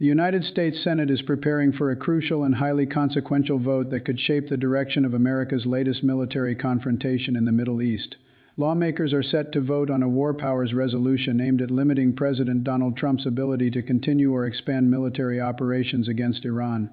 The United States Senate is preparing for a crucial and highly consequential vote that could shape the direction of America's latest military confrontation in the Middle East. Lawmakers are set to vote on a war powers resolution aimed at limiting President Donald Trump's ability to continue or expand military operations against Iran.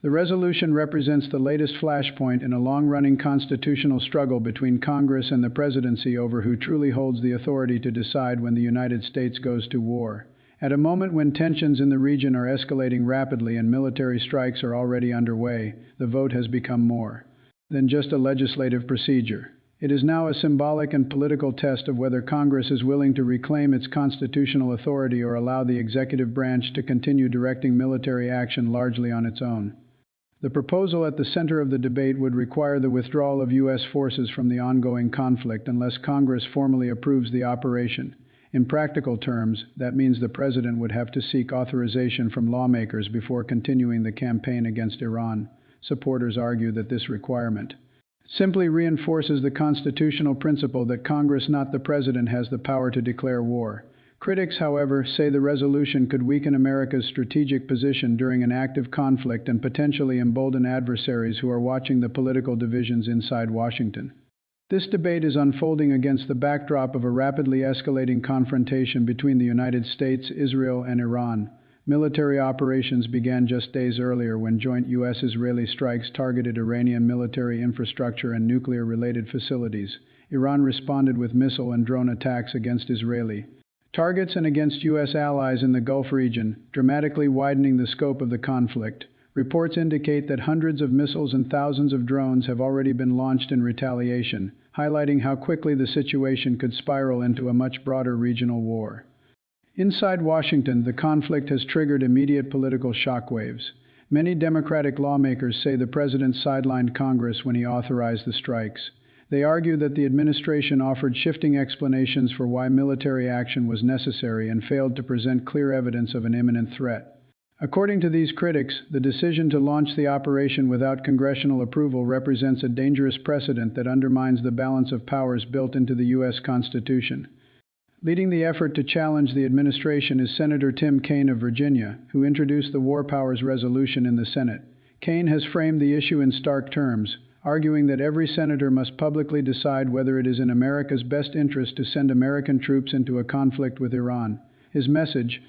The resolution represents the latest flashpoint in a long-running constitutional struggle between Congress and the presidency over who truly holds the authority to decide when the United States goes to war. At a moment when tensions in the region are escalating rapidly and military strikes are already underway, the vote has become more than just a legislative procedure. It is now a symbolic and political test of whether Congress is willing to reclaim its constitutional authority or allow the executive branch to continue directing military action largely on its own. The proposal at the center of the debate would require the withdrawal of U.S. forces from the ongoing conflict unless Congress formally approves the operation. In practical terms, that means the president would have to seek authorization from lawmakers before continuing the campaign against Iran. Supporters argue that this requirement simply reinforces the constitutional principle that Congress, not the president, has the power to declare war. Critics, however, say the resolution could weaken America's strategic position during an active conflict and potentially embolden adversaries who are watching the political divisions inside Washington. This debate is unfolding against the backdrop of a rapidly escalating confrontation between the United States, Israel, and Iran. Military operations began just days earlier when joint U.S.-Israeli strikes targeted Iranian military infrastructure and nuclear-related facilities. Iran responded with missile and drone attacks against Israeli targets and against U.S. allies in the Gulf region, dramatically widening the scope of the conflict. Reports indicate that hundreds of missiles and thousands of drones have already been launched in retaliation, highlighting how quickly the situation could spiral into a much broader regional war. Inside Washington, the conflict has triggered immediate political shockwaves. Many Democratic lawmakers say the president sidelined Congress when he authorized the strikes. They argue that the administration offered shifting explanations for why military action was necessary and failed to present clear evidence of an imminent threat. According to these critics, the decision to launch the operation without congressional approval represents a dangerous precedent that undermines the balance of powers built into the U.S. Constitution. Leading the effort to challenge the administration is Senator Tim Kaine of Virginia, who introduced the War Powers Resolution in the Senate. Kaine has framed the issue in stark terms, arguing that every senator must publicly decide whether it is in America's best interest to send American troops into a conflict with Iran. His message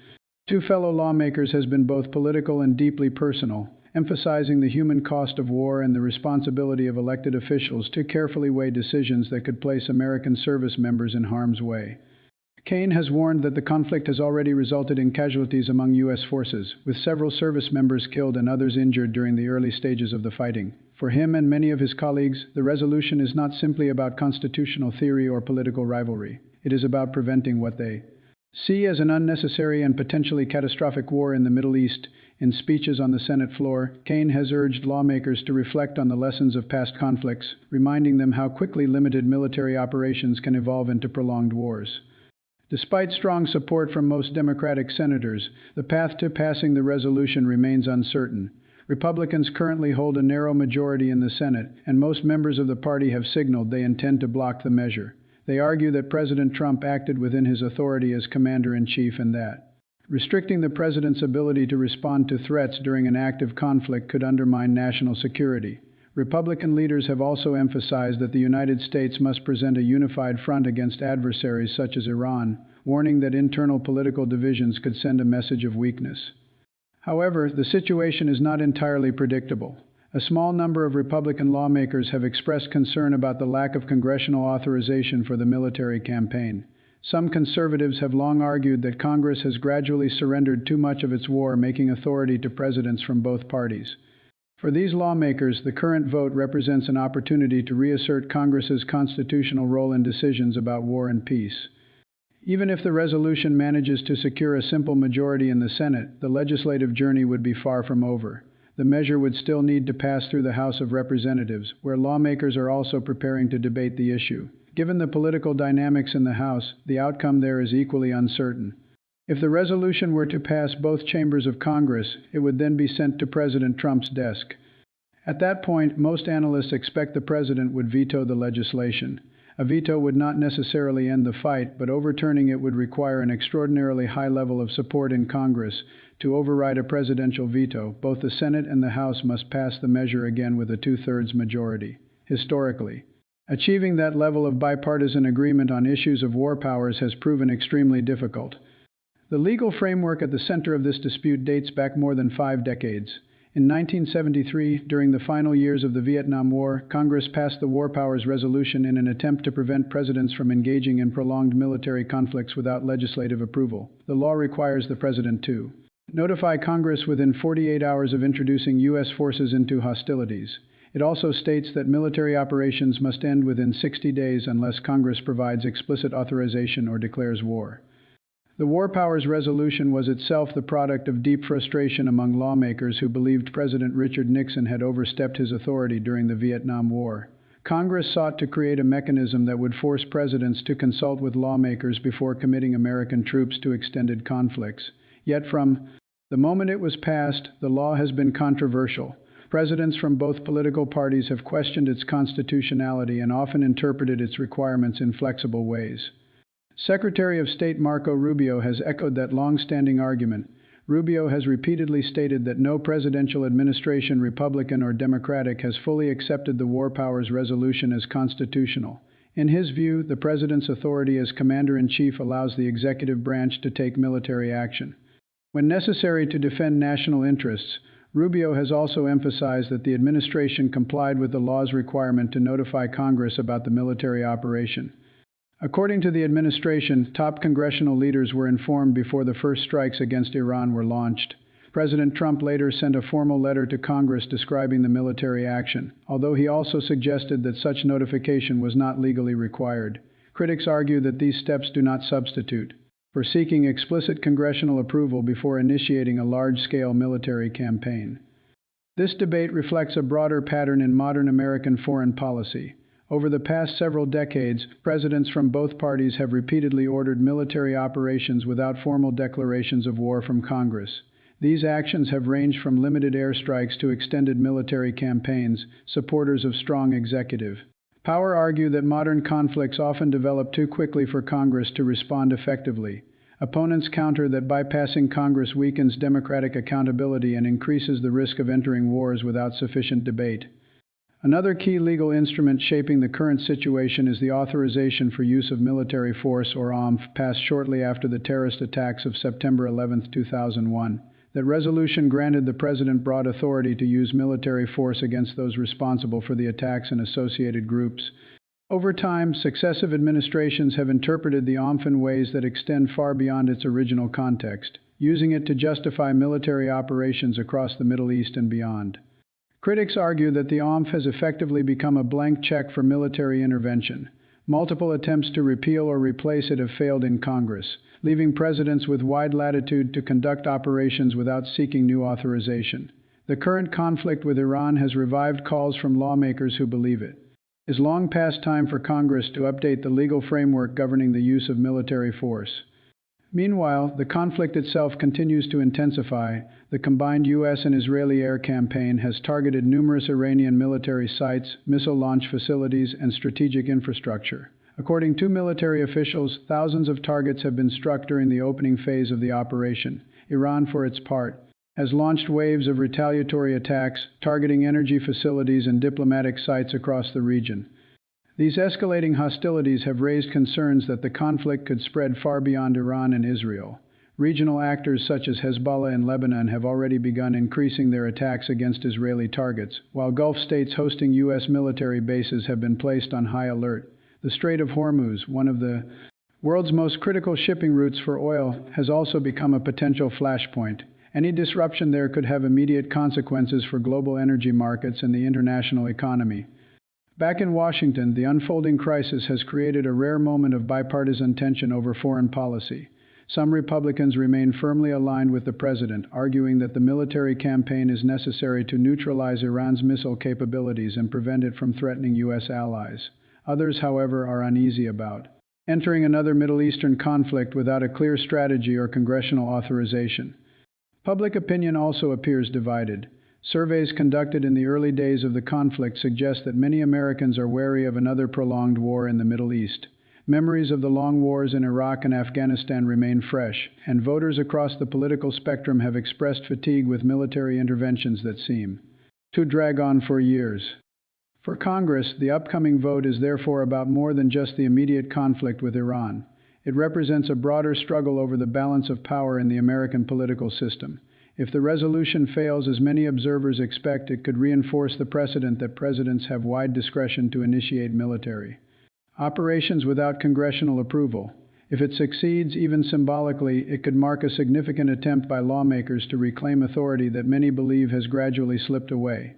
to fellow lawmakers has been both political and deeply personal, emphasizing the human cost of war and the responsibility of elected officials to carefully weigh decisions that could place American service members in harm's way. Kaine has warned that the conflict has already resulted in casualties among U.S. forces, with several service members killed and others injured during the early stages of the fighting. For him and many of his colleagues, the resolution is not simply about constitutional theory or political rivalry. It is about preventing what they see as an unnecessary and potentially catastrophic war in the Middle East. In speeches on the Senate floor, Kaine has urged lawmakers to reflect on the lessons of past conflicts, reminding them how quickly limited military operations can evolve into prolonged wars. Despite strong support from most Democratic senators, the path to passing the resolution remains uncertain. Republicans currently hold a narrow majority in the Senate, and most members of the party have signaled they intend to block the measure. They argue that President Trump acted within his authority as commander-in-chief and that restricting the president's ability to respond to threats during an active conflict could undermine national security. Republican leaders have also emphasized that the United States must present a unified front against adversaries such as Iran, warning that internal political divisions could send a message of weakness. However, the situation is not entirely predictable. A small number of Republican lawmakers have expressed concern about the lack of congressional authorization for the military campaign. Some conservatives have long argued that Congress has gradually surrendered too much of its war-making authority to presidents from both parties. For these lawmakers, the current vote represents an opportunity to reassert Congress's constitutional role in decisions about war and peace. Even if the resolution manages to secure a simple majority in the Senate, the legislative journey would be far from over. The measure would still need to pass through the House of Representatives, where lawmakers are also preparing to debate the issue. Given the political dynamics in the House, the outcome there is equally uncertain. If the resolution were to pass both chambers of Congress, it would then be sent to President Trump's desk. At that point, most analysts expect the president would veto the legislation. A veto would not necessarily end the fight, but overturning it would require an extraordinarily high level of support in Congress. To override a presidential veto, both the Senate and the House must pass the measure again with a two-thirds majority. Historically, achieving that level of bipartisan agreement on issues of war powers has proven extremely difficult. The legal framework at the center of this dispute dates back more than 5 decades. In 1973, during the final years of the Vietnam War, Congress passed the War Powers Resolution in an attempt to prevent presidents from engaging in prolonged military conflicts without legislative approval. The law requires the president to notify Congress within 48 hours of introducing U.S. forces into hostilities. It also states that military operations must end within 60 days unless Congress provides explicit authorization or declares war. The War Powers Resolution was itself the product of deep frustration among lawmakers who believed President Richard Nixon had overstepped his authority during the Vietnam War. Congress sought to create a mechanism that would force presidents to consult with lawmakers before committing American troops to extended conflicts. Yet from the moment it was passed, the law has been controversial. Presidents from both political parties have questioned its constitutionality and often interpreted its requirements in flexible ways. Secretary of State Marco Rubio has echoed that long-standing argument. Rubio has repeatedly stated that no presidential administration, Republican or Democratic, has fully accepted the War Powers Resolution as constitutional. In his view, the president's authority as commander-in-chief allows the executive branch to take military action when necessary to defend national interests. Rubio has also emphasized that the administration complied with the law's requirement to notify Congress about the military operation. According to the administration, top congressional leaders were informed before the first strikes against Iran were launched. President Trump later sent a formal letter to Congress describing the military action, although he also suggested that such notification was not legally required. Critics argue that these steps do not substitute for seeking explicit congressional approval before initiating a large-scale military campaign. This debate reflects a broader pattern in modern American foreign policy. Over the past several decades, presidents from both parties have repeatedly ordered military operations without formal declarations of war from Congress. These actions have ranged from limited airstrikes to extended military campaigns. Supporters of strong executive power argue that modern conflicts often develop too quickly for Congress to respond effectively. Opponents counter that bypassing Congress weakens democratic accountability and increases the risk of entering wars without sufficient debate. Another key legal instrument shaping the current situation is the Authorization for Use of Military Force, or AUMF, passed shortly after the terrorist attacks of September 11, 2001. That resolution granted the president broad authority to use military force against those responsible for the attacks and associated groups. Over time, successive administrations have interpreted the AUMF in ways that extend far beyond its original context, using it to justify military operations across the Middle East and beyond. Critics argue that the AUMF has effectively become a blank check for military intervention. Multiple attempts to repeal or replace it have failed in Congress, leaving presidents with wide latitude to conduct operations without seeking new authorization. The current conflict with Iran has revived calls from lawmakers who believe it is long past time for Congress to update the legal framework governing the use of military force. Meanwhile, the conflict itself continues to intensify. The combined U.S. and Israeli air campaign has targeted numerous Iranian military sites, missile launch facilities, and strategic infrastructure. According to military officials, thousands of targets have been struck during the opening phase of the operation. Iran, for its part, has launched waves of retaliatory attacks, targeting energy facilities and diplomatic sites across the region. These escalating hostilities have raised concerns that the conflict could spread far beyond Iran and Israel. Regional actors such as Hezbollah in Lebanon have already begun increasing their attacks against Israeli targets, while Gulf states hosting U.S. military bases have been placed on high alert. The Strait of Hormuz, one of the world's most critical shipping routes for oil, has also become a potential flashpoint. Any disruption there could have immediate consequences for global energy markets and the international economy. Back in Washington, the unfolding crisis has created a rare moment of bipartisan tension over foreign policy. Some Republicans remain firmly aligned with the president, arguing that the military campaign is necessary to neutralize Iran's missile capabilities and prevent it from threatening U.S. allies. Others, however, are uneasy about entering another Middle Eastern conflict without a clear strategy or congressional authorization. Public opinion also appears divided. Surveys conducted in the early days of the conflict suggest that many Americans are wary of another prolonged war in the Middle East. Memories of the long wars in Iraq and Afghanistan remain fresh, and voters across the political spectrum have expressed fatigue with military interventions that seem to drag on for years. For Congress, the upcoming vote is therefore about more than just the immediate conflict with Iran. It represents a broader struggle over the balance of power in the American political system. If the resolution fails, as many observers expect, it could reinforce the precedent that presidents have wide discretion to initiate military operations without congressional approval. If it succeeds, even symbolically, it could mark a significant attempt by lawmakers to reclaim authority that many believe has gradually slipped away.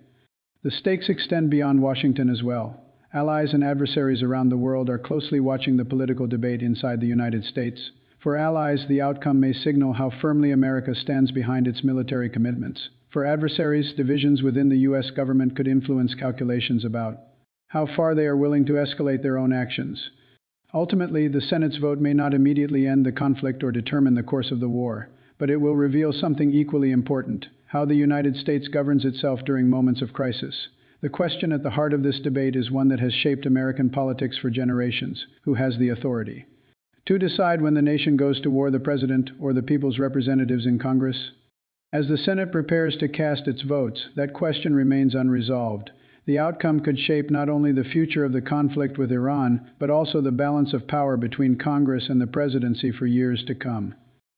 The stakes extend beyond Washington as well. Allies and adversaries around the world are closely watching the political debate inside the United States. For allies, the outcome may signal how firmly America stands behind its military commitments. For adversaries, divisions within the U.S. government could influence calculations about how far they are willing to escalate their own actions. Ultimately, the Senate's vote may not immediately end the conflict or determine the course of the war, but it will reveal something equally important: how the United States governs itself during moments of crisis. The question at the heart of this debate is one that has shaped American politics for generations: who has the authority to decide when the nation goes to war, the president or the people's representatives in Congress? As the Senate prepares to cast its votes, that question remains unresolved. The outcome could shape not only the future of the conflict with Iran, but also the balance of power between Congress and the presidency for years to come.